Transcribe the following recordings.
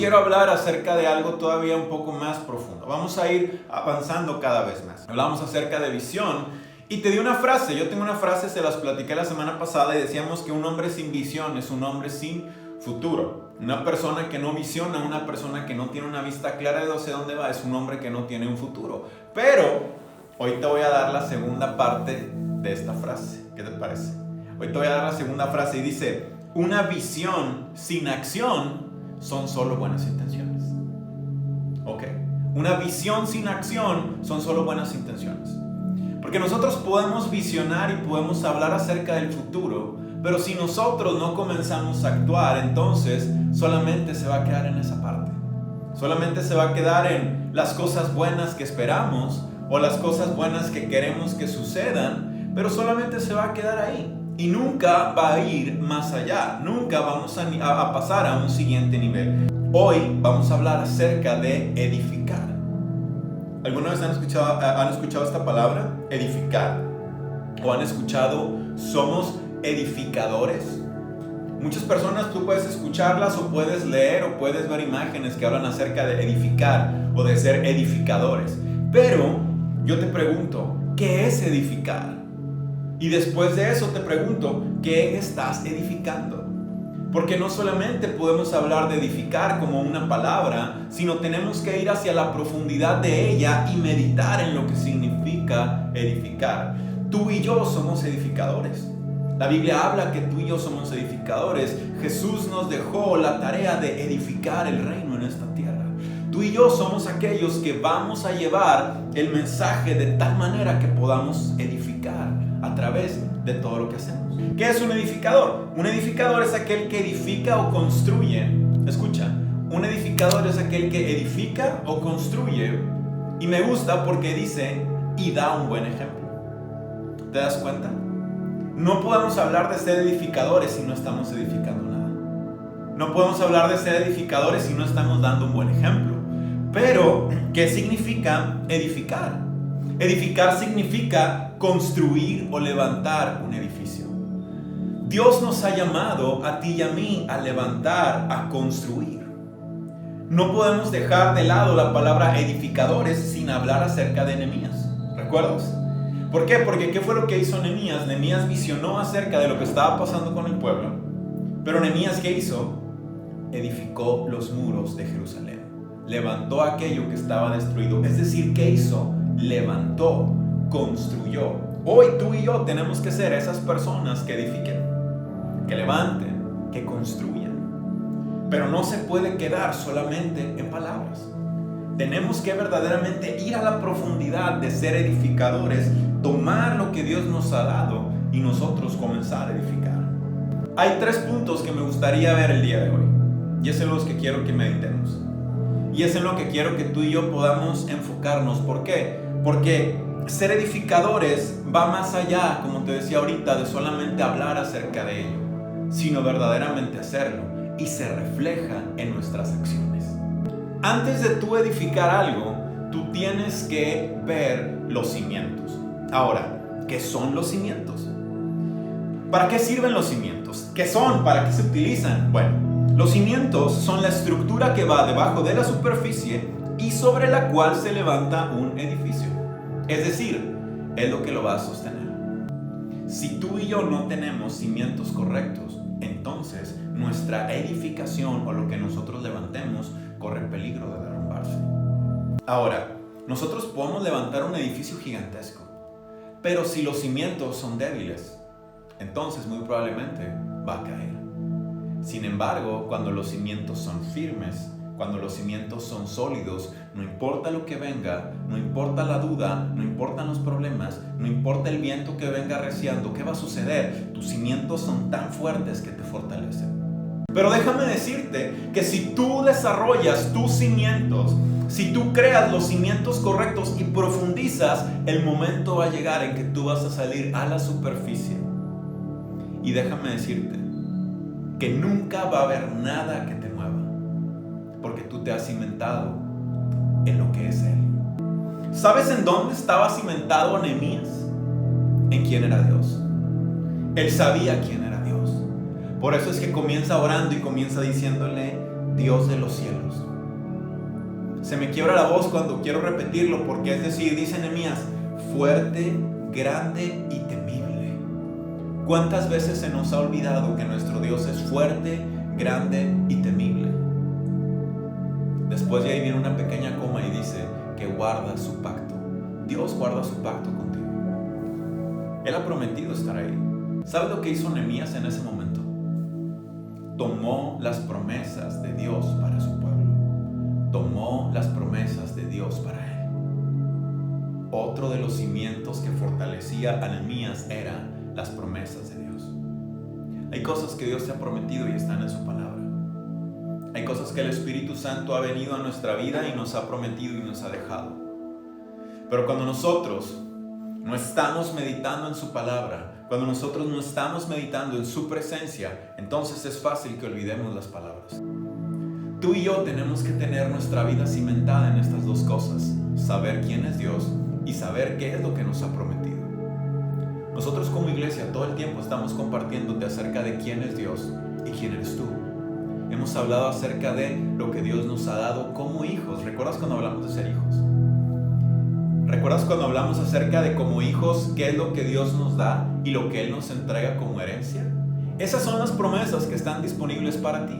quiero hablar acerca de algo todavía un poco más profundo. Vamos a ir avanzando cada vez más. Hablamos acerca de visión y te di una frase. Yo tengo una frase, se las platiqué la semana pasada y decíamos que un hombre sin visión es un hombre sin futuro. Una persona que no visiona, una persona que no tiene una vista clara de hacia dónde va, es un hombre que no tiene un futuro. Pero hoy te voy a dar la segunda parte de esta frase. ¿Qué te parece? Hoy te voy a dar la segunda frase y dice: una visión sin acción son solo buenas intenciones. Ok. Una visión sin acción son solo buenas intenciones. Porque nosotros podemos visionar y podemos hablar acerca del futuro, pero si nosotros no comenzamos a actuar, entonces solamente se va a quedar en esa parte. Solamente se va a quedar en las cosas buenas que esperamos o las cosas buenas que queremos que sucedan, pero solamente se va a quedar ahí. Y nunca va a ir más allá, nunca vamos a pasar a un siguiente nivel. Hoy vamos a hablar acerca de edificar. ¿Alguna vez han escuchado esta palabra? Edificar. ¿O han escuchado somos edificadores? Muchas personas tú puedes escucharlas o puedes leer o puedes ver imágenes que hablan acerca de edificar o de ser edificadores. Pero yo te pregunto, ¿qué es edificar? Y después de eso te pregunto, ¿qué estás edificando? Porque no solamente podemos hablar de edificar como una palabra, sino tenemos que ir hacia la profundidad de ella y meditar en lo que significa edificar. Tú y yo somos edificadores. La Biblia habla que tú y yo somos edificadores. Jesús nos dejó la tarea de edificar el reino en esta tierra. Tú y yo somos aquellos que vamos a llevar el mensaje de tal manera que podamos edificar a través de todo lo que hacemos. ¿Qué es un edificador? Un edificador es aquel que edifica o construye. Escucha, un edificador es aquel que edifica o construye. Y me gusta porque dice, y da un buen ejemplo. ¿Te das cuenta? No podemos hablar de ser edificadores si no estamos edificando nada. No podemos hablar de ser edificadores si no estamos dando un buen ejemplo. Pero, ¿qué significa edificar? Edificar significa construir o levantar un edificio. Dios nos ha llamado a ti y a mí a levantar, a construir. No podemos dejar de lado la palabra edificadores sin hablar acerca de Nehemías. ¿Recuerdas? ¿Por qué? Porque ¿qué fue lo que hizo Nehemías? Nehemías visionó acerca de lo que estaba pasando con el pueblo. Pero Nehemías, ¿qué hizo? Edificó los muros de Jerusalén. Levantó aquello que estaba destruido. Es decir, ¿qué hizo? Levantó, construyó. Hoy tú y yo tenemos que ser esas personas que edifiquen, que levanten, que construyan. Pero no se puede quedar solamente en palabras. Tenemos que verdaderamente ir a la profundidad de ser edificadores, tomar lo que Dios nos ha dado y nosotros comenzar a edificar. Hay 3 puntos que me gustaría ver el día de hoy, y es en los que quiero que meditemos. Y es en lo que quiero que tú y yo podamos enfocarnos. ¿Por qué? Porque ser edificadores va más allá, como te decía ahorita, de solamente hablar acerca de ello, sino verdaderamente hacerlo, y se refleja en nuestras acciones. Antes de tú edificar algo, tú tienes que ver los cimientos. Ahora, ¿qué son los cimientos? ¿Para qué sirven los cimientos? ¿Qué son? ¿Para qué se utilizan? Bueno, los cimientos son la estructura que va debajo de la superficie y sobre la cual se levanta un edificio. Es decir, es lo que lo va a sostener. Si tú y yo no tenemos cimientos correctos, entonces nuestra edificación o lo que nosotros levantemos corre peligro de derrumbarse. Ahora, nosotros podemos levantar un edificio gigantesco, pero si los cimientos son débiles, entonces muy probablemente va a caer. Sin embargo, cuando los cimientos son firmes, cuando los cimientos son sólidos, no importa lo que venga, no importa la duda, no importan los problemas, no importa el viento que venga arreciando, ¿qué va a suceder? Tus cimientos son tan fuertes que te fortalecen. Pero déjame decirte que si tú desarrollas tus cimientos, si tú creas los cimientos correctos y profundizas, el momento va a llegar en que tú vas a salir a la superficie. Y déjame decirte que nunca va a haber nada que te mueva, porque tú te has cimentado en lo que es Él. ¿Sabes en dónde estaba cimentado Nehemías? En quién era Dios. Él sabía quién era Dios. Por eso es que comienza orando y comienza diciéndole: Dios de los cielos. Se me quiebra la voz cuando quiero repetirlo, porque es decir, dice Nehemías, fuerte, grande y temible. ¿Cuántas veces se nos ha olvidado que nuestro Dios es fuerte, grande y temible? Después de ahí viene una pequeña coma y dice que guarda su pacto. Dios guarda su pacto contigo. Él ha prometido estar ahí. ¿Sabes lo que hizo Nehemías en ese momento? Tomó las promesas de Dios para su pueblo. Tomó las promesas de Dios para él. Otro de los cimientos que fortalecía a Nehemías eran las promesas de Dios. Hay cosas que Dios te ha prometido y están en su palabra. Hay cosas que el Espíritu Santo ha venido a nuestra vida y nos ha prometido y nos ha dejado. Pero cuando nosotros no estamos meditando en su palabra, cuando nosotros no estamos meditando en su presencia, entonces es fácil que olvidemos las palabras. Tú y yo tenemos que tener nuestra vida cimentada en estas dos cosas: saber quién es Dios y saber qué es lo que nos ha prometido. Nosotros como iglesia todo el tiempo estamos compartiéndote acerca de quién es Dios y quién eres tú. Hemos hablado acerca de lo que Dios nos ha dado como hijos. ¿Recuerdas cuando hablamos de ser hijos? ¿Recuerdas cuando hablamos acerca de como hijos qué es lo que Dios nos da y lo que Él nos entrega como herencia? Esas son las promesas que están disponibles para ti.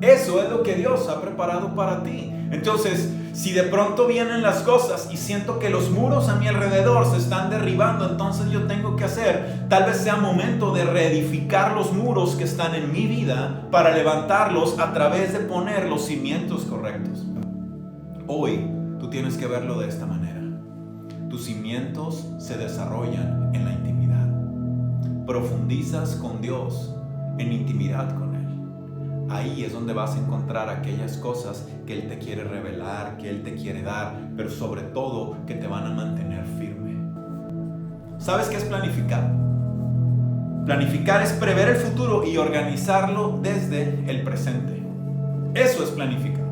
Eso es lo que Dios ha preparado para ti. Entonces, si de pronto vienen las cosas y siento que los muros a mi alrededor se están derribando, entonces yo tengo que hacer, tal vez sea momento de reedificar los muros que están en mi vida para levantarlos a través de poner los cimientos correctos. Hoy tú tienes que verlo de esta manera. Tus cimientos se desarrollan en la intimidad. Profundizas con Dios en intimidad con Él. Ahí es donde vas a encontrar aquellas cosas que Él te quiere revelar, que Él te quiere dar, pero sobre todo que te van a mantener firme. ¿Sabes qué es planificar? Planificar es prever el futuro y organizarlo desde el presente. Eso es planificar.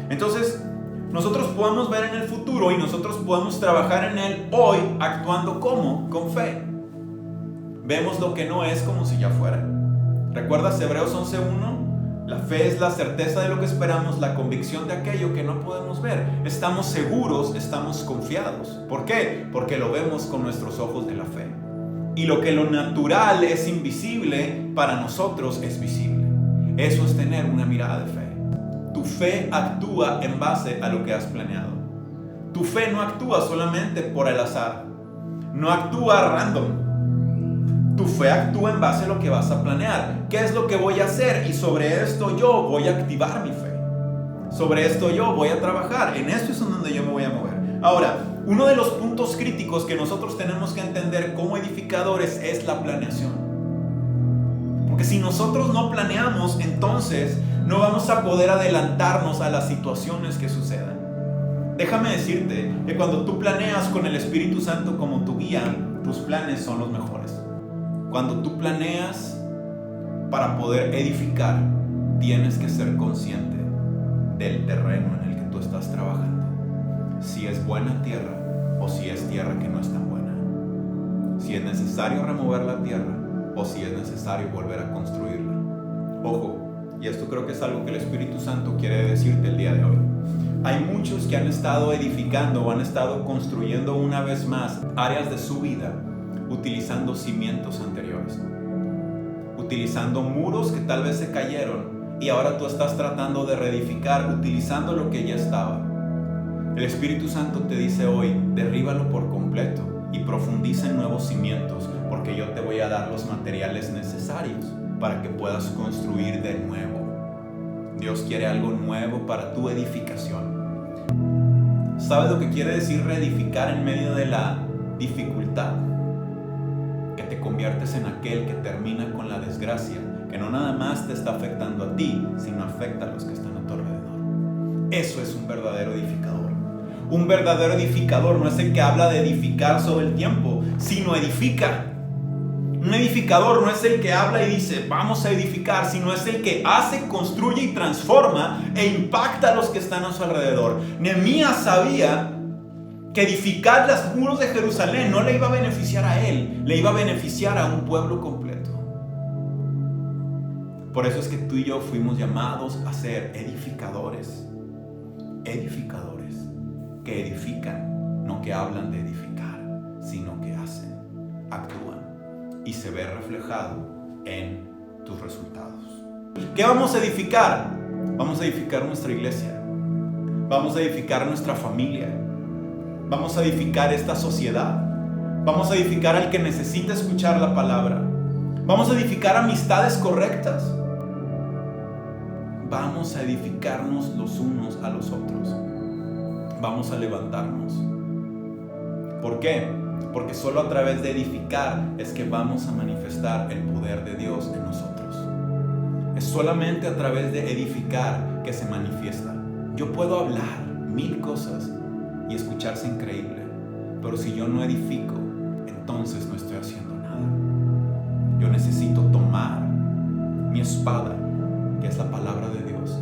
Entonces, nosotros podemos ver en el futuro y nosotros podemos trabajar en él hoy actuando como con fe. Vemos lo que no es como si ya fuera. ¿Recuerdas Hebreos 11:1? La fe es la certeza de lo que esperamos, la convicción de aquello que no podemos ver. Estamos seguros, estamos confiados. ¿Por qué? Porque lo vemos con nuestros ojos de la fe. Y lo que lo natural es invisible, para nosotros es visible. Eso es tener una mirada de fe. Tu fe actúa en base a lo que has planeado. Tu fe no actúa solamente por el azar. No actúa random. Tu fe actúa en base a lo que vas a planear. ¿Qué es lo que voy a hacer? Y sobre esto yo voy a activar mi fe. Sobre esto yo voy a trabajar. En esto es donde yo me voy a mover. Ahora, uno de los puntos críticos que nosotros tenemos que entender como edificadores es la planeación. Porque si nosotros no planeamos, entonces no vamos a poder adelantarnos a las situaciones que sucedan. Déjame decirte que cuando tú planeas con el Espíritu Santo como tu guía, tus planes son los mejores. Cuando tú planeas para poder edificar, tienes que ser consciente del terreno en el que tú estás trabajando. Si es buena tierra o si es tierra que no es tan buena. Si es necesario remover la tierra o si es necesario volver a construirla. Ojo, y esto creo que es algo que el Espíritu Santo quiere decirte el día de hoy. Hay muchos que han estado edificando o han estado construyendo una vez más áreas de su vida utilizando cimientos anteriores, utilizando muros que tal vez se cayeron y ahora tú estás tratando de reedificar utilizando lo que ya estaba. El Espíritu Santo te dice hoy, derríbalo por completo y profundiza en nuevos cimientos, porque yo te voy a dar los materiales necesarios para que puedas construir de nuevo. Dios quiere algo nuevo para tu edificación. ¿Sabes lo que quiere decir reedificar en medio de la dificultad? Que te conviertes en aquel que termina con la desgracia, que no nada más te está afectando a ti, sino afecta a los que están a tu alrededor. Eso es un verdadero edificador. Un verdadero edificador no es el que habla de edificar sobre el tiempo, sino edifica. Un edificador no es el que habla y dice vamos a edificar, sino es el que hace, construye y transforma e impacta a los que están a su alrededor. Nehemías sabía que edificar los muros de Jerusalén no le iba a beneficiar a él, le iba a beneficiar a un pueblo completo. Por eso es que tú y yo fuimos llamados a ser edificadores. Edificadores que edifican, no que hablan de edificar, sino que hacen, actúan y se ve reflejado en tus resultados. ¿Qué vamos a edificar? Vamos a edificar nuestra iglesia. Vamos a edificar nuestra familia. Vamos a edificar esta sociedad. Vamos a edificar al que necesita escuchar la palabra. Vamos a edificar amistades correctas. Vamos a edificarnos los unos a los otros. Vamos a levantarnos. ¿Por qué? Porque solo a través de edificar es que vamos a manifestar el poder de Dios en nosotros. Es solamente a través de edificar que se manifiesta. Yo puedo hablar 1000 cosas y escucharse increíble, pero si yo no edifico, entonces no estoy haciendo nada. Yo necesito tomar mi espada, que es la palabra de Dios,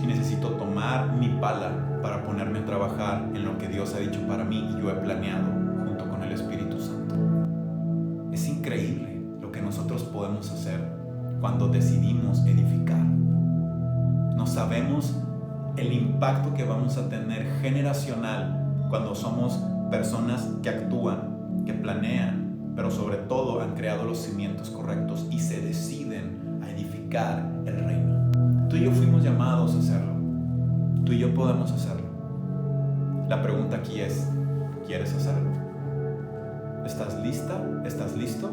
y necesito tomar mi pala para ponerme a trabajar en lo que Dios ha dicho para mí y yo he planeado junto con el Espíritu Santo. Es increíble lo que nosotros podemos hacer cuando decidimos edificar. No sabemos el impacto que vamos a tener generacional cuando somos personas que actúan, que planean, pero sobre todo han creado los cimientos correctos y se deciden a edificar el reino. Tú y yo fuimos llamados a hacerlo. Tú y yo podemos hacerlo. La pregunta aquí es, ¿quieres hacerlo? ¿Estás lista? ¿Estás listo?